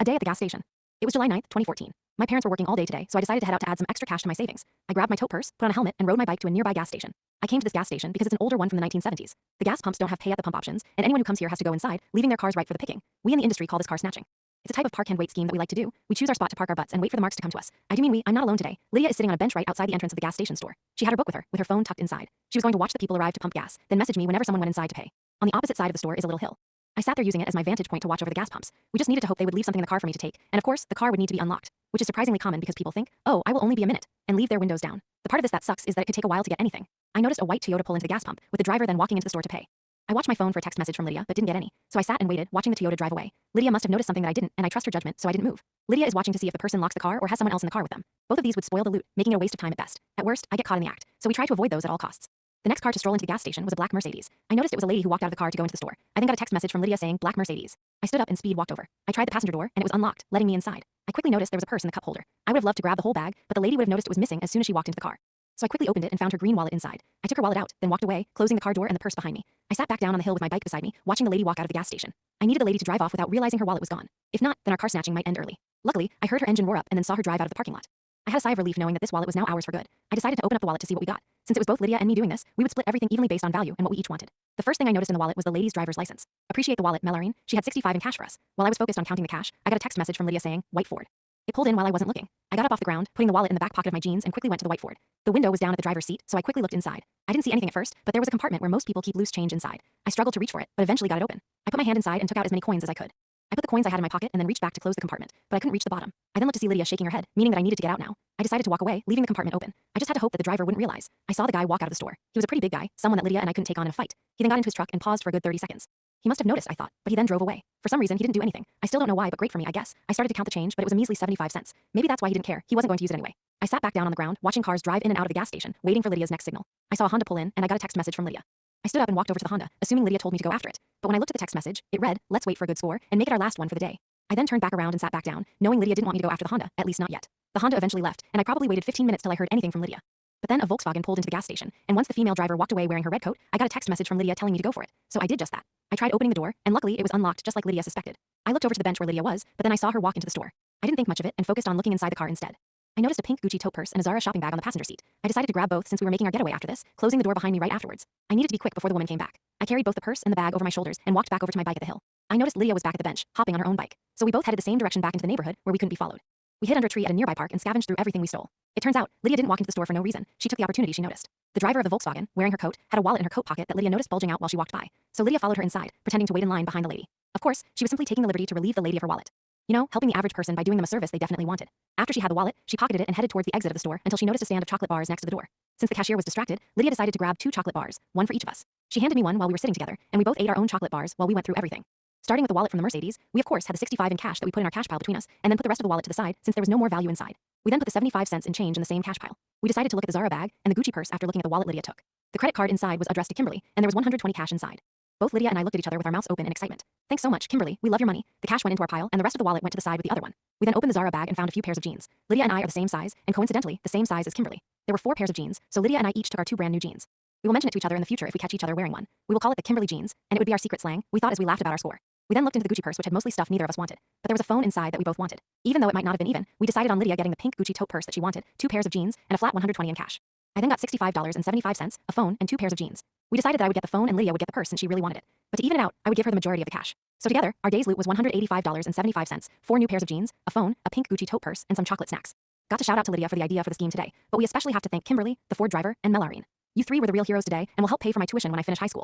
A day at the gas station. It was July 9th, 2014. My parents were working all day today, so I decided to head out to add some extra cash to my savings. I grabbed my tote purse, put on a helmet, and rode my bike to a nearby gas station. I came to this gas station because it's an older one from the 1970s. The gas pumps don't have pay at the pump options, and anyone who comes here has to go inside, leaving their cars ripe for the picking. We in the industry call this car snatching. It's a type of park and wait scheme that we like to do. We choose our spot to park our butts and wait for the marks to come to us. I do mean we, I'm not alone today. Lydia is sitting on a bench right outside the entrance of the gas station store. She had her book with her phone tucked inside. She was going to watch the people arrive to pump gas, then message me whenever someone went inside to pay. On the opposite side of the store is a little hill. I sat there using it as my vantage point to watch over the gas pumps. We just needed to hope they would leave something in the car for me to take, and of course, the car would need to be unlocked, which is surprisingly common because people think, oh, I will only be a minute, and leave their windows down. The part of this that sucks is that it could take a while to get anything. I noticed a white Toyota pull into the gas pump, with the driver then walking into the store to pay. I watched my phone for a text message from Lydia, but didn't get any, so I sat and waited, watching the Toyota drive away. Lydia must have noticed something that I didn't, and I trust her judgment, so I didn't move. Lydia is watching to see if the person locks the car or has someone else in the car with them. Both of these would spoil the loot, making it a waste of time at best. At worst, I get caught in the act, so we try to avoid those at all costs. The next car to stroll into the gas station was a black Mercedes. I noticed it was a lady who walked out of the car to go into the store. I then got a text message from Lydia saying, "Black Mercedes." I stood up and speed walked over. I tried the passenger door, and it was unlocked, letting me inside. I quickly noticed there was a purse in the cup holder. I would have loved to grab the whole bag, but the lady would have noticed it was missing as soon as she walked into the car. So I quickly opened it and found her green wallet inside. I took her wallet out, then walked away, closing the car door and the purse behind me. I sat back down on the hill with my bike beside me, watching the lady walk out of the gas station. I needed the lady to drive off without realizing her wallet was gone. If not, then our car snatching might end early. Luckily, I heard her engine roar up and then saw her drive out of the parking lot. I had a sigh of relief knowing that this wallet was now ours for good. I decided to open up the wallet to see what we got. Since it was both Lydia and me doing this, we would split everything evenly based on value and what we each wanted. The first thing I noticed in the wallet was the lady's driver's license. Appreciate the wallet, Mellarine. She had 65 in cash for us. While I was focused on counting the cash, I got a text message from Lydia saying, "White Ford." It pulled in while I wasn't looking. I got up off the ground, putting the wallet in the back pocket of my jeans and quickly went to the white Ford. The window was down at the driver's seat, so I quickly looked inside. I didn't see anything at first, but there was a compartment where most people keep loose change inside. I struggled to reach for it, but eventually got it open. I put my hand inside and took out as many coins as I could. I put the coins I had in my pocket and then reached back to close the compartment, but I couldn't reach the bottom. I then looked to see Lydia shaking her head, meaning that I needed to get out now. I decided to walk away, leaving the compartment open. I just had to hope that the driver wouldn't realize. I saw the guy walk out of the store. He was a pretty big guy, someone that Lydia and I couldn't take on in a fight. He then got into his truck and paused for a good 30 seconds. He must have noticed, I thought, but he then drove away. For some reason, he didn't do anything. I still don't know why, but great for me, I guess. I started to count the change, but it was a measly 75 cents. Maybe that's why he didn't care. He wasn't going to use it anyway. I sat back down on the ground, watching cars drive in and out of the gas station, waiting for Lydia's next signal. I saw a Honda pull in, and I got a text message from Lydia. I stood up and walked over to the Honda, assuming Lydia told me to go after it. But when I looked at the text message, it read, "Let's wait for a good score and make it our last one for the day." I then turned back around and sat back down, knowing Lydia didn't want me to go after the Honda, at least not yet. The Honda eventually left, and I probably waited 15 minutes till I heard anything from Lydia. But then a Volkswagen pulled into the gas station, and once the female driver walked away wearing her red coat, I got a text message from Lydia telling me to go for it. So I did just that. I tried opening the door, and luckily it was unlocked just like Lydia suspected. I looked over to the bench where Lydia was, but then I saw her walk into the store. I didn't think much of it and focused on looking inside the car instead. I noticed a pink Gucci tote purse and a Zara shopping bag on the passenger seat. I decided to grab both since we were making our getaway after this, closing the door behind me right afterwards. I needed to be quick before the woman came back. I carried both the purse and the bag over my shoulders and walked back over to my bike at the hill. I noticed Lydia was back at the bench, hopping on her own bike. So we both headed the same direction back into the neighborhood where we couldn't be followed. We hid under a tree at a nearby park and scavenged through everything we stole. It turns out, Lydia didn't walk into the store for no reason. She took the opportunity she noticed. The driver of the Volkswagen, wearing her coat, had a wallet in her coat pocket that Lydia noticed bulging out while she walked by. So Lydia followed her inside, pretending to wait in line behind the lady. Of course, she was simply taking the liberty to relieve the lady of her wallet. You know, helping the average person by doing them a service they definitely wanted. After she had the wallet, she pocketed it and headed towards the exit of the store until she noticed a stand of chocolate bars next to the door. Since the cashier was distracted, Lydia decided to grab 2 chocolate bars, one for each of us. She handed me one while we were sitting together, and we both ate our own chocolate bars while we went through everything. Starting with the wallet from the Mercedes, we of course had the 65 in cash that we put in our cash pile between us, and then put the rest of the wallet to the side since there was no more value inside. We then put the 75 cents in change in the same cash pile. We decided to look at the Zara bag and the Gucci purse after looking at the wallet Lydia took. The credit card inside was addressed to Kimberly, and there was 120 cash inside. Both Lydia and I looked at each other with our mouths open in excitement. "Thanks so much, Kimberly. We love your money." The cash went into our pile, and the rest of the wallet went to the side with the other one. We then opened the Zara bag and found a few pairs of jeans. Lydia and I are the same size, and coincidentally, the same size as Kimberly. There were 4 pairs of jeans, so Lydia and I each took our 2 brand new jeans. We will mention it to each other in the future if we catch each other wearing one. We will call it the Kimberly jeans, and it would be our secret slang, we thought as we laughed about our score. We then looked into the Gucci purse, which had mostly stuff neither of us wanted. But there was a phone inside that we both wanted. Even though it might not have been even, we decided on Lydia getting the pink Gucci tote purse that she wanted, 2 pairs of jeans, and a flat 120 in cash. I then got $65.75, a phone, and 2 pairs of jeans. We decided that I would get the phone and Lydia would get the purse since she really wanted it. But to even it out, I would give her the majority of the cash. So together, our day's loot was $185.75, 4 new pairs of jeans, a phone, a pink Gucci tote purse, and some chocolate snacks. Got to shout out to Lydia for the idea for the scheme today, but we especially have to thank Kimberly, the Ford driver, and Mellarine. You 3 were the real heroes today and will help pay for my tuition when I finish high school.